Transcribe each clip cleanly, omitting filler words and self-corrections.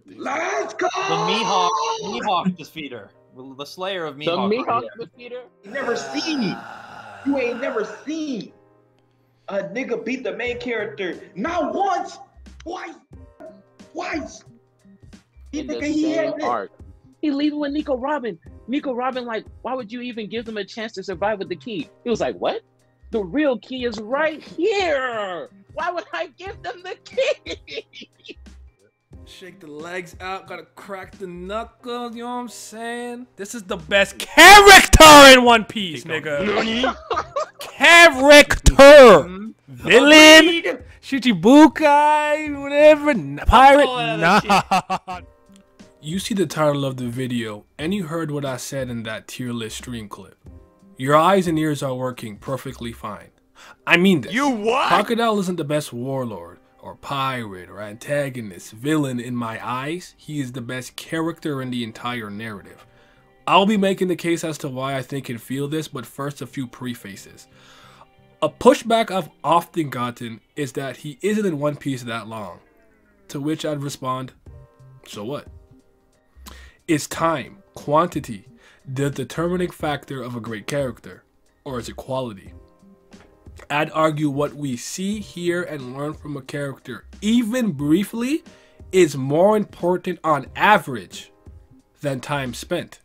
Let's go! The Mihawk defeater. The slayer of Mihawk. The Mihawk defeater? You never seen. You ain't never seen a nigga beat the main character. Not once. Twice. In the same arc. He leaving with Nico Robin. Nico Robin, like, why would you even give them a chance to survive with the key? He was like, what? The real key is right here. Why would I give them the key? Shake the legs out, gotta crack the knuckles, you know what I'm saying? This is the best character in One Piece, nigga. Character! Villain! Shichibukai, whatever, pirate, nah. You see the title of the video, and you heard what I said in that tier list stream clip. Your eyes and ears are working perfectly fine. I mean this. You what? Crocodile isn't the best warlord, or pirate, or antagonist, villain in my eyes. He is the best character in the entire narrative. I'll be making the case as to why I think and feel this, but first a few prefaces. A pushback I've often gotten is that he isn't in One Piece that long. To which I'd respond, so what? Is time, quantity, the determining factor of a great character? Or is it quality? I'd argue what we see, hear, and learn from a character, even briefly, is more important on average than time spent.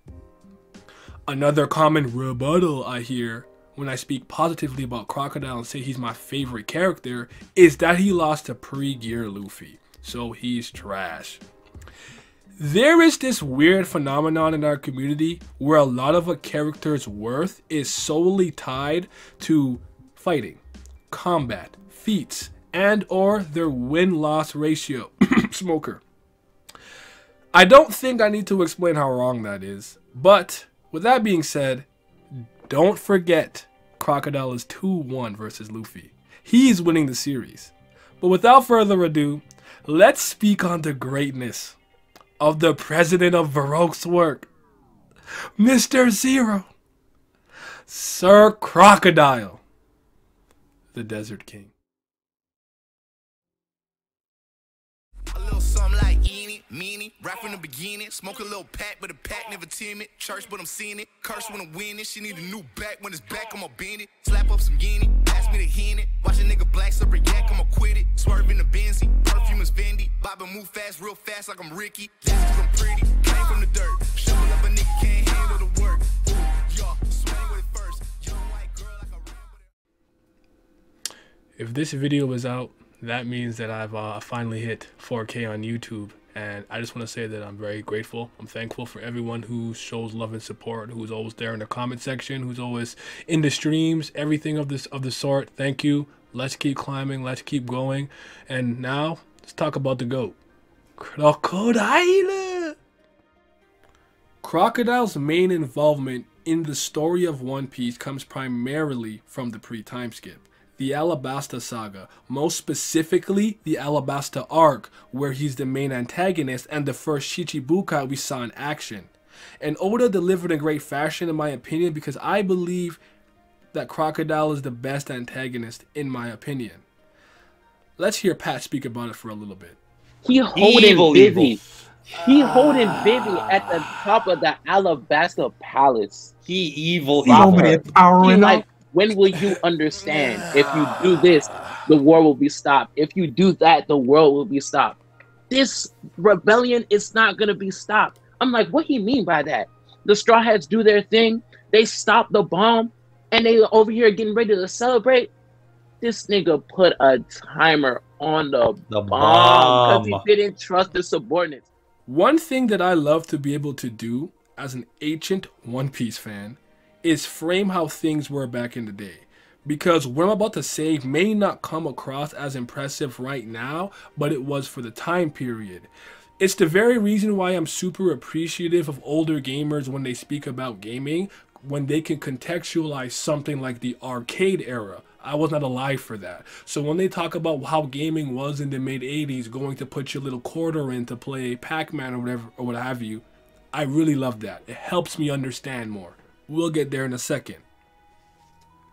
Another common rebuttal I hear when I speak positively about Crocodile and say he's my favorite character is that he lost to pre-gear Luffy, so he's trash. There is this weird phenomenon in our community where a lot of a character's worth is solely tied to fighting, combat, feats, and or their win-loss ratio. Smoker. I don't think I need to explain how wrong that is, but with that being said, don't forget Crocodile is 2-1 versus Luffy. He's winning the series. But without further ado, let's speak on the greatness of the president of Baroque's work, Mr. Zero, Sir Crocodile, the Desert King. A little something like eeny, meeny, right from the beginning. Smoke a little pack, but the pack never timid. Church, but I'm seeing it. Curse when I'm winning. She need a new back. When it's back, I'ma bend it. Slap up some guinea, pass me the henny. Watch a nigga black slipper yak, I'ma quit it. Swerve in the Benzie, perfume is Fendi. Bob and move fast, real fast like I'm Ricky. That's 'cause I'm pretty, came from the dirt. Shovel up a nigga can't handle the work. Ooh, y'all, swing with it first. Young white girl like a ramble. If this video is out, that means that I've finally hit 4K on YouTube, and I just want to say that I'm very grateful. I'm thankful for everyone who shows love and support, who's always there in the comment section, who's always in the streams, everything of the sort. Thank you. Let's keep climbing. Let's keep going. And now let's talk about the GOAT, Crocodile. Crocodile's main involvement in the story of One Piece comes primarily from the pre-time skip. The Alabasta saga, most specifically the Alabasta arc, where he's the main antagonist and the first Shichibukai we saw in action. And Oda delivered in great fashion in my opinion because I believe that Crocodile is the best antagonist in my opinion. Let's hear Pat speak about it for a little bit. He holding Vivi. He holding Vivi at the top of the Alabasta Palace. He evil. He like, when will you understand? If you do this, the war will be stopped. If you do that, the world will be stopped. This rebellion is not going to be stopped. I'm like, what do you mean by that? The Straw Hats do their thing. They stop the bomb, and they over here getting ready to celebrate. This nigga put a timer on the bomb because he didn't trust the subordinates. One thing that I love to be able to do as an ancient One Piece fan is frame how things were back in the day. Because what I'm about to say may not come across as impressive right now, but it was for the time period. It's the very reason why I'm super appreciative of older gamers when they speak about gaming, when they can contextualize something like the arcade era. I was not alive for that. So when they talk about how gaming was in the mid-80s, going to put your little quarter in to play Pac-Man or whatever, or what have you, I really love that. It helps me understand more. We'll get there in a second.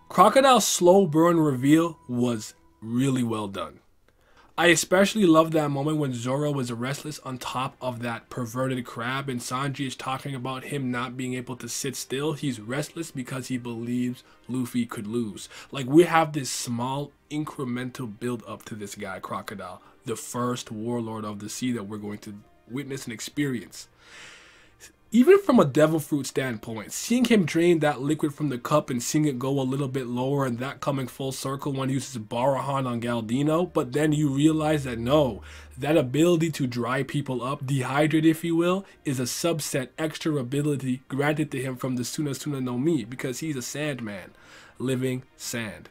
Crocodile's slow burn reveal was really well done. I especially love that moment when Zoro was restless on top of that perverted crab and Sanji is talking about him not being able to sit still. He's restless because he believes Luffy could lose. Like, we have this small incremental build up to this guy, Crocodile, the first warlord of the sea that we're going to witness and experience. Even from a devil fruit standpoint, seeing him drain that liquid from the cup and seeing it go a little bit lower and that coming full circle when he uses Barahan on Galdino, but then you realize that no, that ability to dry people up, dehydrate if you will, is a subset extra ability granted to him from the Suna Suna no Mi because he's a sandman, living sand.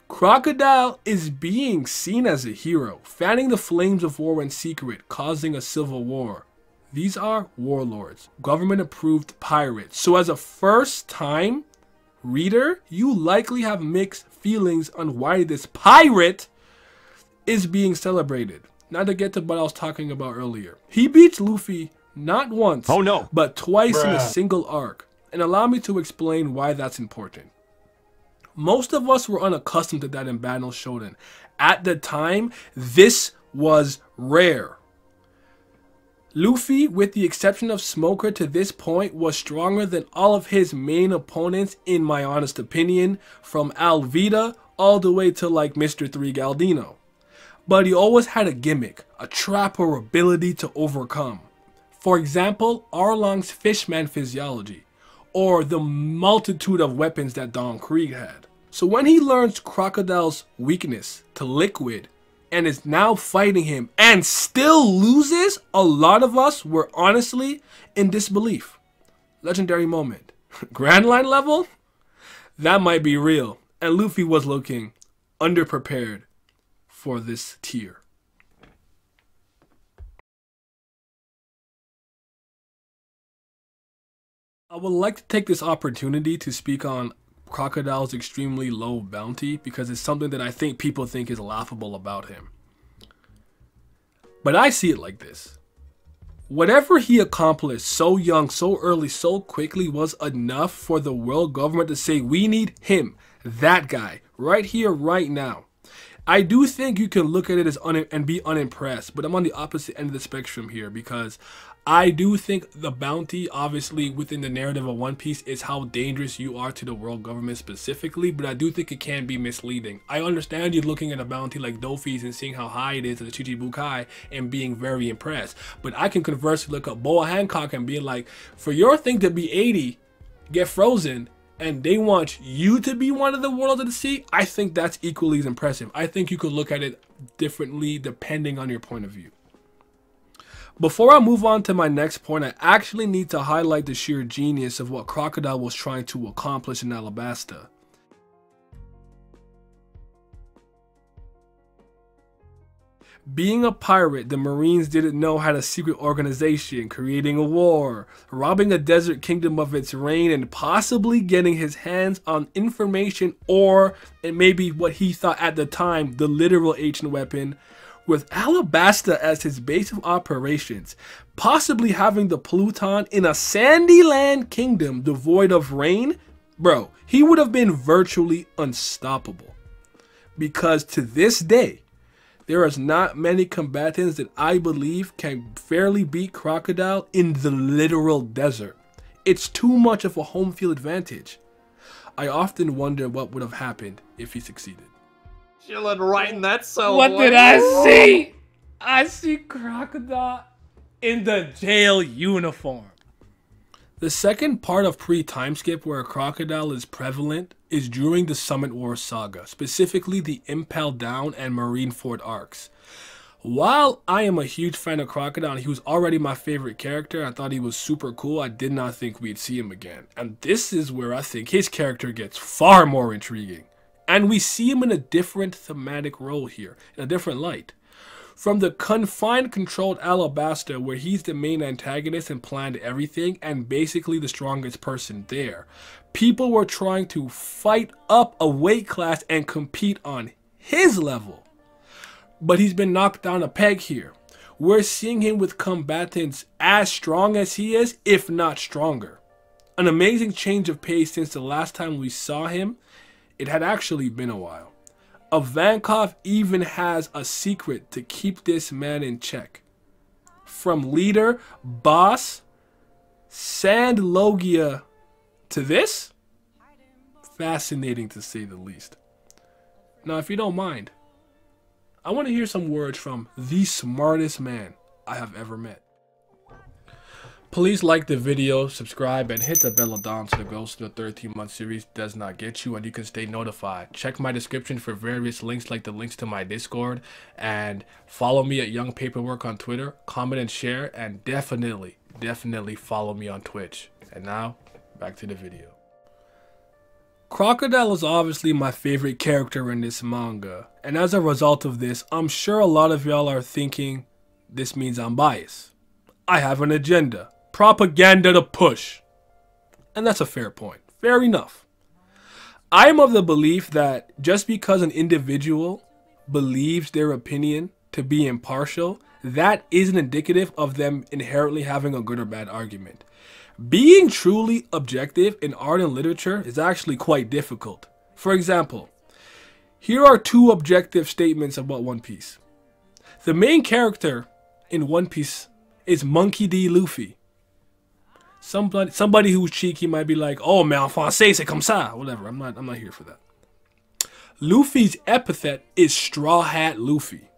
Crocodile is being seen as a hero, fanning the flames of war in secret, causing a civil war. These are warlords, government-approved pirates. So as a first-time reader, you likely have mixed feelings on why this pirate is being celebrated. Not to get to what I was talking about earlier. He beats Luffy not once, but twice in a single arc. And allow me to explain why that's important. Most of us were unaccustomed to that in Battle Shonen. At the time, this was rare. Luffy, with the exception of Smoker to this point, was stronger than all of his main opponents in my honest opinion, from Alvida all the way to like Mr. 3 Galdino. But he always had a gimmick, a trap or ability to overcome. For example, Arlong's Fishman physiology, or the multitude of weapons that Don Krieg had. So when he learns Crocodile's weakness to liquid, and is now fighting him and still loses, a lot of us were honestly in disbelief. Legendary moment. Grand Line level? That might be real. And Luffy was looking underprepared for this tier. I would like to take this opportunity to speak on Crocodile's extremely low bounty because it's something that I think people think is laughable about him. But I see it like this. Whatever he accomplished so young, so early, so quickly was enough for the world government to say, we need him, that guy, right here, right now. I do think you can look at it as and be unimpressed, but I'm on the opposite end of the spectrum here because I do think the bounty, obviously within the narrative of One Piece, is how dangerous you are to the world government specifically, but I do think it can be misleading. I understand you looking at a bounty like Dofi's and seeing how high it is at the Chichibukai and being very impressed, but I can conversely look at Boa Hancock and be like, for your thing to be 80, get frozen, and they want you to be one of the worlds of the sea, I think that's equally as impressive. I think you could look at it differently depending on your point of view. Before I move on to my next point, I actually need to highlight the sheer genius of what Crocodile was trying to accomplish in Alabasta. Being a pirate, the Marines didn't know how to secret organization, creating a war, robbing a desert kingdom of its rain, and possibly getting his hands on information or, and maybe what he thought at the time, the literal ancient weapon, with Alabasta as his base of operations, possibly having the Pluton in a sandy land kingdom devoid of rain, bro, he would have been virtually unstoppable. Because to this day, there is not many combatants that I believe can fairly beat Crocodile in the literal desert. It's too much of a home field advantage. I often wonder what would have happened if he succeeded. Chilling right in that cell. What did I see? I see Crocodile in the jail uniform. The second part of pre-time skip where Crocodile is prevalent is during the Summit Wars saga, specifically the Impel Down and Marineford arcs. While I am a huge fan of Crocodile and he was already my favorite character, I thought he was super cool, I did not think we'd see him again. And this is where I think his character gets far more intriguing. And we see him in a different thematic role here, in a different light. From the confined, controlled Alabasta, where he's the main antagonist and planned everything, and basically the strongest person there. People were trying to fight up a weight class and compete on his level. But he's been knocked down a peg here. We're seeing him with combatants as strong as he is, if not stronger. An amazing change of pace since the last time we saw him. It had actually been a while. Ivankov even has a secret to keep this man in check. From leader, boss, Sandlogia to this? Fascinating to say the least. Now, if you don't mind, I want to hear some words from the smartest man I have ever met. Please like the video, subscribe, and hit the bell down so the Ghost of the 13-month series does not get you and you can stay notified. Check my description for various links like the links to my Discord, and follow me at Young Paperwork on Twitter, comment and share, and definitely follow me on Twitch. And now, back to the video. Crocodile is obviously my favorite character in this manga, and as a result of this, I'm sure a lot of y'all are thinking this means I'm biased. I have an agenda. Propaganda to push. And that's a fair point. Fair enough. I am of the belief that just because an individual believes their opinion to be impartial, that isn't indicative of them inherently having a good or bad argument. Being truly objective in art and literature is actually quite difficult. For example, here are two objective statements about One Piece. The main character in One Piece is Monkey D. Luffy. Somebody who's cheeky might be like, oh, mais en français c'est comme ça. Whatever, I'm not here for that. Luffy's epithet is Straw Hat Luffy.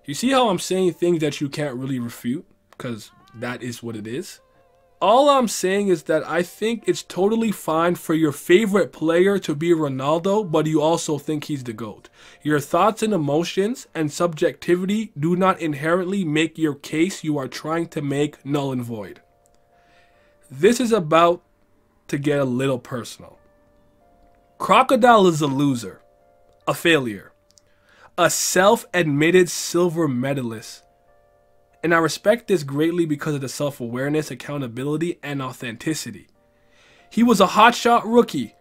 You see how I'm saying things that you can't really refute? Because that is what it is. All I'm saying is that I think it's totally fine for your favorite player to be Ronaldo, but you also think he's the GOAT. Your thoughts and emotions and subjectivity do not inherently make your case you are trying to make null and void. This is about to get a little personal. Crocodile is a loser, a failure, a self-admitted silver medalist. And I respect this greatly because of the self-awareness, accountability, and authenticity. He was a hotshot rookie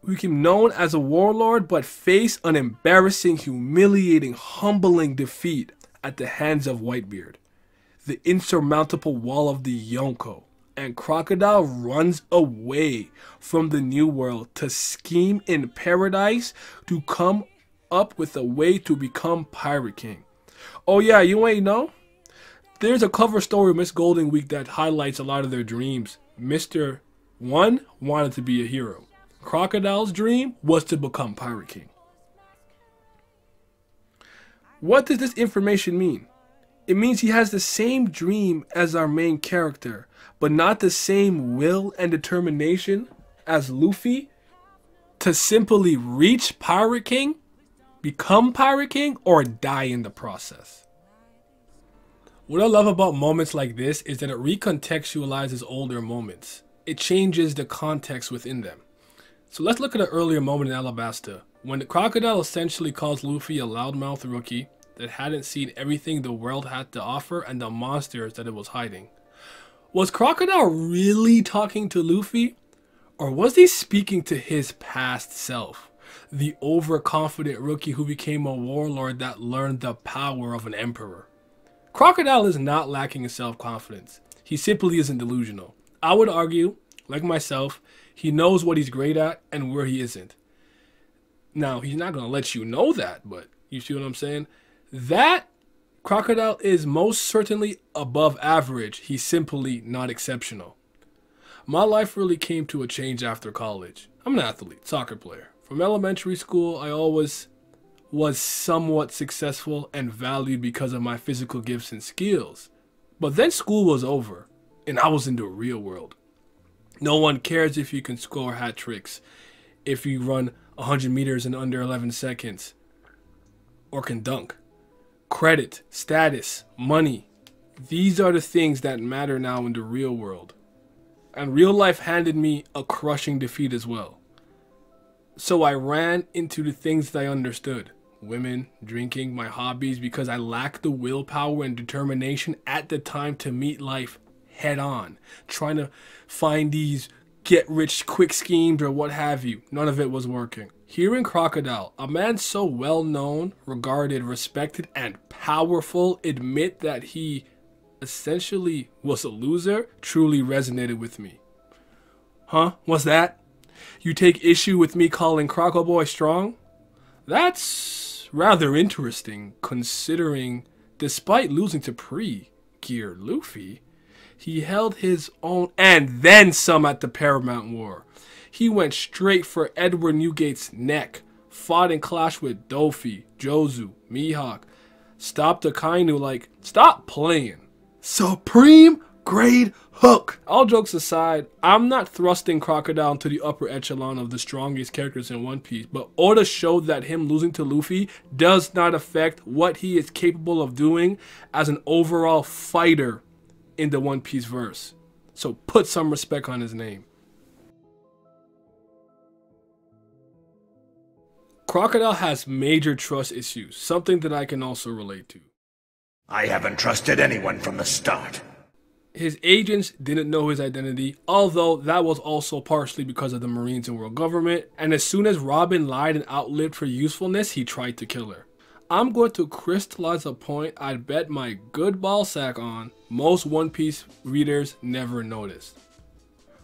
who became known as a warlord but faced an embarrassing, humiliating, humbling defeat at the hands of Whitebeard, the insurmountable wall of the Yonko. And Crocodile runs away from the New World to scheme in paradise to come up with a way to become Pirate King. Oh yeah, you ain't know? There's a cover story of Miss Golden Week that highlights a lot of their dreams. Mr. 1 wanted to be a hero. Crocodile's dream was to become Pirate King. What does this information mean? It means he has the same dream as our main character, but not the same will and determination as Luffy to simply reach Pirate King, become Pirate King, or die in the process. What I love about moments like this is that it recontextualizes older moments. It changes the context within them. So let's look at an earlier moment in Alabasta, when the Crocodile essentially calls Luffy a loudmouth rookie that hadn't seen everything the world had to offer and the monsters that it was hiding. Was Crocodile really talking to Luffy? Or was he speaking to his past self? The overconfident rookie who became a warlord that learned the power of an emperor. Crocodile is not lacking in self-confidence. He simply isn't delusional. I would argue, like myself, he knows what he's great at and where he isn't. Now, he's not going to let you know that, but you see what I'm saying? That Crocodile is most certainly above average. He's simply not exceptional. My life really came to a change after college. I'm an athlete, soccer player. From elementary school, I always was somewhat successful and valued because of my physical gifts and skills. But then school was over, and I was in the real world. No one cares if you can score hat tricks, if you run 100 meters in under 11 seconds, or can dunk. Credit, status, money. These are the things that matter now in the real world. And real life handed me a crushing defeat as well. So I ran into the things that I understood. Women, drinking, my hobbies, because I lacked the willpower and determination at the time to meet life head on. Trying to find these get rich quick schemes or what have you. None of it was working. Here in Crocodile, a man so well known, regarded, respected, and powerful admit that he essentially was a loser truly resonated with me. Huh? What's that? You take issue with me calling Croco Boy strong? That's rather interesting, considering despite losing to pre-gear Luffy, he held his own and then some at the Paramount War. He went straight for Edward Newgate's neck, fought and clashed with Dofi, Jozu, Mihawk, stopped Akainu like, stop playing. Supreme grade hook. All jokes aside, I'm not thrusting Crocodile into the upper echelon of the strongest characters in One Piece, but Oda showed that him losing to Luffy does not affect what he is capable of doing as an overall fighter in the One Piece verse. So put some respect on his name. Crocodile has major trust issues, something that I can also relate to. I haven't trusted anyone from the start. His agents didn't know his identity, although that was also partially because of the Marines and world government, and as soon as Robin lied and outlived her usefulness, he tried to kill her. I'm going to crystallize a point I'd bet my good ball sack on most One Piece readers never noticed.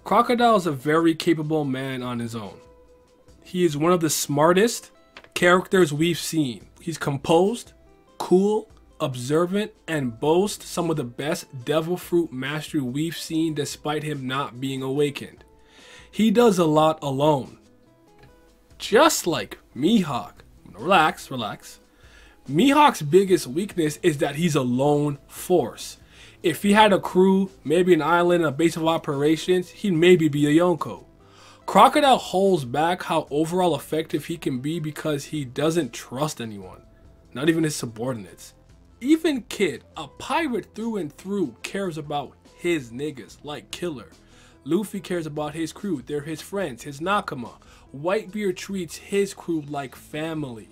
Crocodile is a very capable man on his own. He is one of the smartest characters we've seen. He's composed, cool, observant, and boasts some of the best devil fruit mastery we've seen despite him not being awakened. He does a lot alone. Just like Mihawk. Relax. Mihawk's biggest weakness is that he's a lone force. If he had a crew, maybe an island, a base of operations, he'd maybe be a Yonko. Crocodile holds back how overall effective he can be because he doesn't trust anyone, not even his subordinates. Even Kid, a pirate through and through, cares about his niggas, like Killer. Luffy cares about his crew, they're his friends, his nakama. Whitebeard treats his crew like family.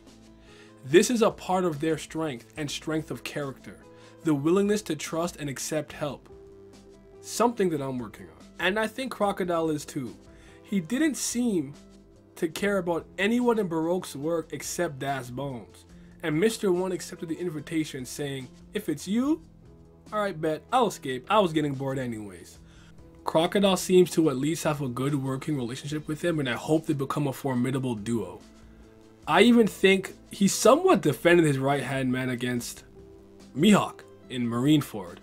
This is a part of their strength and strength of character. The willingness to trust and accept help. Something that I'm working on. And I think Crocodile is too. He didn't seem to care about anyone in Baroque's work except Das Bones. And Mr. One accepted the invitation saying, if it's you, alright bet, I'll escape. I was getting bored anyways. Crocodile seems to at least have a good working relationship with him, and I hope they become a formidable duo. I even think he somewhat defended his right-hand man against Mihawk in Marineford.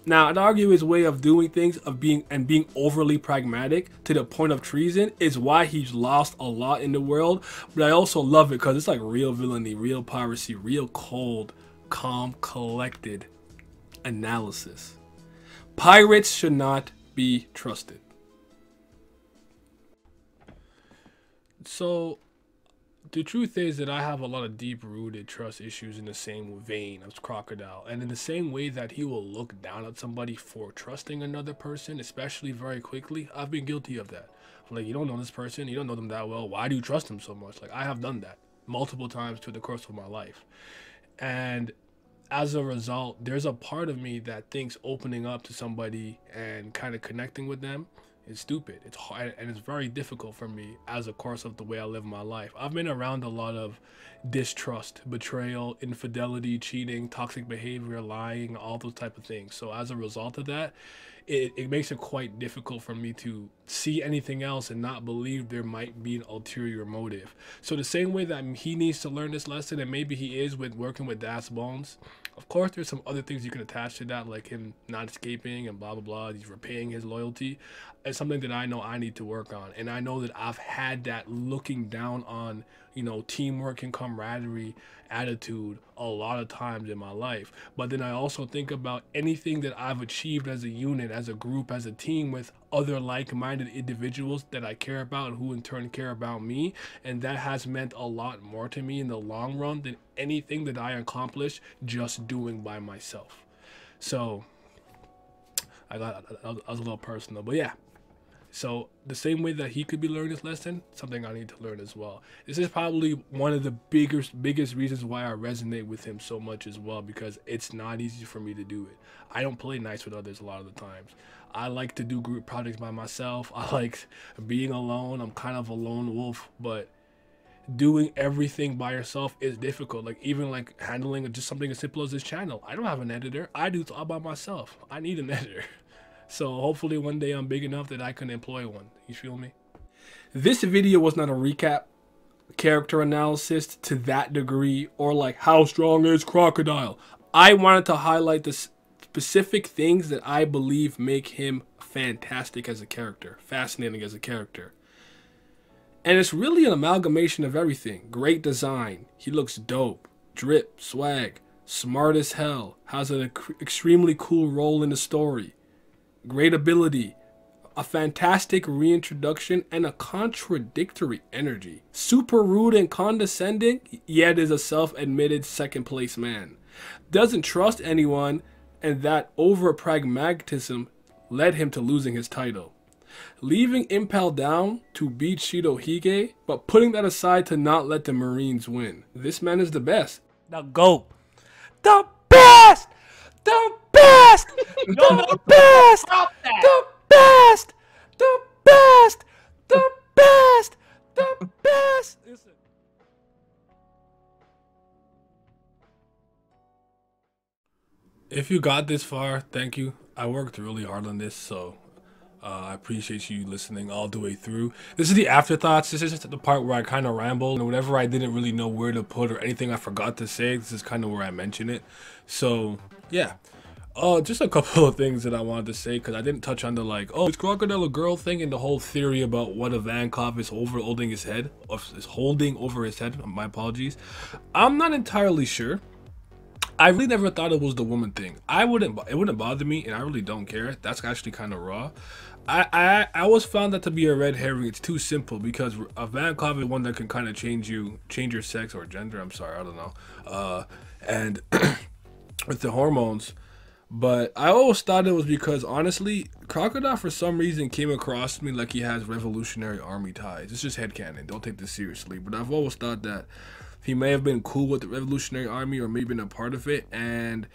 Now, I'd argue his way of doing things, being overly pragmatic to the point of treason, is why he's lost a lot in the world. But I also love it because it's like real villainy, real piracy, real cold, calm, collected analysis. Pirates should not be trusted. So, the truth is that I have a lot of deep-rooted trust issues in the same vein as Crocodile. And in the same way that he will look down at somebody for trusting another person, especially very quickly, I've been guilty of that. Like, you don't know this person, you don't know them that well, why do you trust them so much? Like, I have done that multiple times through the course of my life. And as a result, there's a part of me that thinks opening up to somebody and kind of connecting with them is stupid. It's hard, and it's very difficult for me as a course of the way I live my life. I've been around a lot of distrust, betrayal, infidelity, cheating, toxic behavior, lying, all those type of things. So as a result of that, it makes it quite difficult for me to see anything else and not believe there might be an ulterior motive. So the same way that he needs to learn this lesson, and maybe he is with working with Das Bones, of course there's some other things you can attach to that, like him not escaping and blah blah blah, he's repaying his loyalty. It's something that I know I need to work on, and I know that I've had that looking down on, you know, teamwork and camaraderie attitude a lot of times in my life. But then I also think about anything that I've achieved as a unit, as a group, as a team with other like-minded individuals that I care about and who in turn care about me, and that has meant a lot more to me in the long run than anything that I accomplished just doing by myself. So I was a little personal, but yeah. So the same way that he could be learning this lesson, something I need to learn as well. This is probably one of the biggest reasons why I resonate with him so much as well, because it's not easy for me to do it. I don't play nice with others a lot of the times. I like to do group projects by myself. I like being alone. I'm kind of a lone wolf, but doing everything by yourself is difficult. Like even like handling just something as simple as this channel. I don't have an editor. I do it all by myself. I need an editor. So hopefully one day I'm big enough that I can employ one. You feel me? This video was not a recap. character analysis to that degree, or like how strong is Crocodile. I wanted to highlight the specific things that I believe make him fantastic as a character, fascinating as a character. And it's really an amalgamation of everything. Great design, he looks dope, drip, swag, smart as hell, has an extremely cool role in the story, great ability, a fantastic reintroduction, and a contradictory energy. Super rude and condescending, yet is a self-admitted second place man. Doesn't trust anyone, and that over-pragmatism led him to losing his title. Leaving Impel down to beat Shirohige, but putting that aside to not let the Marines win. This man is the best. The GOAT. The best! The best! The best! The best! The best! The best! The best! Listen. If you got this far, thank you. I worked really hard on this, so I appreciate you listening all the way through. This is the afterthoughts. This is just the part where I kind of ramble, and whenever I didn't really know where to put or anything I forgot to say, this is kind of where I mention it. So yeah, just a couple of things that I wanted to say, because I didn't touch on the like, oh, is Crocodile a girl thing, and the whole theory about what Ivankov is holding his head, or is holding over his head. My apologies. I'm not entirely sure. I really never thought it was the woman thing. It wouldn't bother me, and I really don't care. That's actually kind of raw. I always found that to be a red herring. It's too simple, because Ivankov is one that can kind of change your sex or gender. I'm sorry, I don't know. And with the hormones. But I always thought it was because, honestly, Crocodile for some reason came across me like he has Revolutionary Army ties. It's just headcanon. Don't take this seriously. But I've always thought that he may have been cool with the Revolutionary Army, or maybe been a part of it. And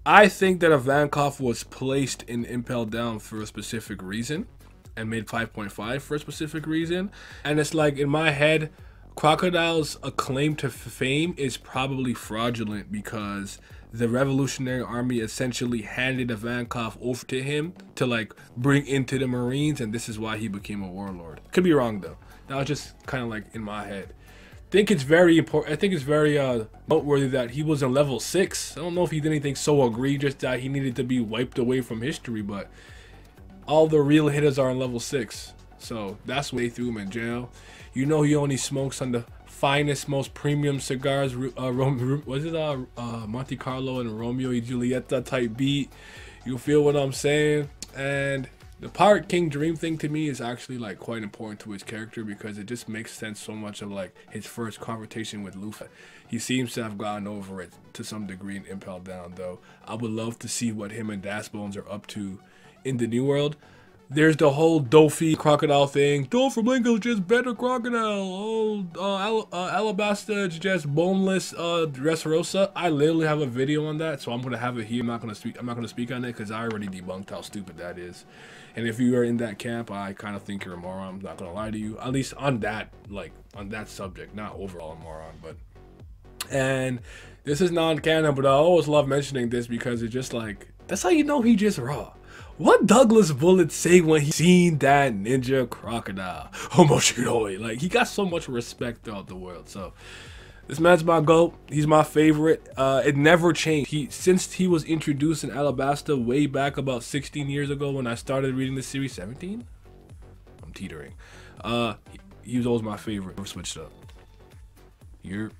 I think that Ivankov was placed in Impel Down for a specific reason, and made 5.5 for a specific reason. And it's like, in my head, Crocodile's claim to fame is probably fraudulent, because the Revolutionary Army essentially handed Ivankov over to him to like bring into the Marines, and this is why he became a warlord. Could be wrong though. That was just kind of like in my head. I think it's very important. I think it's very noteworthy that he was in level 6. I don't know if he did anything so egregious that he needed to be wiped away from history, but all the real hitters are in level 6. So that's why they threw him in jail. You know, he only smokes on the finest, most premium cigars. Was it Monte Carlo and Romeo y Julieta type beat? You feel what I'm saying? And the Pirate King Dream thing to me is actually like quite important to his character, because it just makes sense so much of like his first confrontation with Luffy. He seems to have gotten over it to some degree in Impel Down, though. I would love to see what him and Dasbones are up to in the New World. There's the whole Doffy Crocodile thing. Dolph from Lincoln is just better Crocodile. Oh, Alabasta is just boneless Dressrosa. I literally have a video on that, so I'm gonna have it here. I'm not gonna speak on it because I already debunked how stupid that is. And if you are in that camp, I kind of think you're a moron. I'm not gonna lie to you. At least on that, like on that subject, not overall a moron, but. And this is non-canon, but I always love mentioning this because it's just like, that's how you know he just raw. What Douglas Bullet say when he seen that ninja crocodile? Homoshiroi. Like, he got so much respect throughout the world. So this man's my GOAT. He's my favorite. It never changed. Since he was introduced in Alabasta way back about 16 years ago when I started reading the series. 17? I'm teetering. He was always my favorite. Never switched up. You're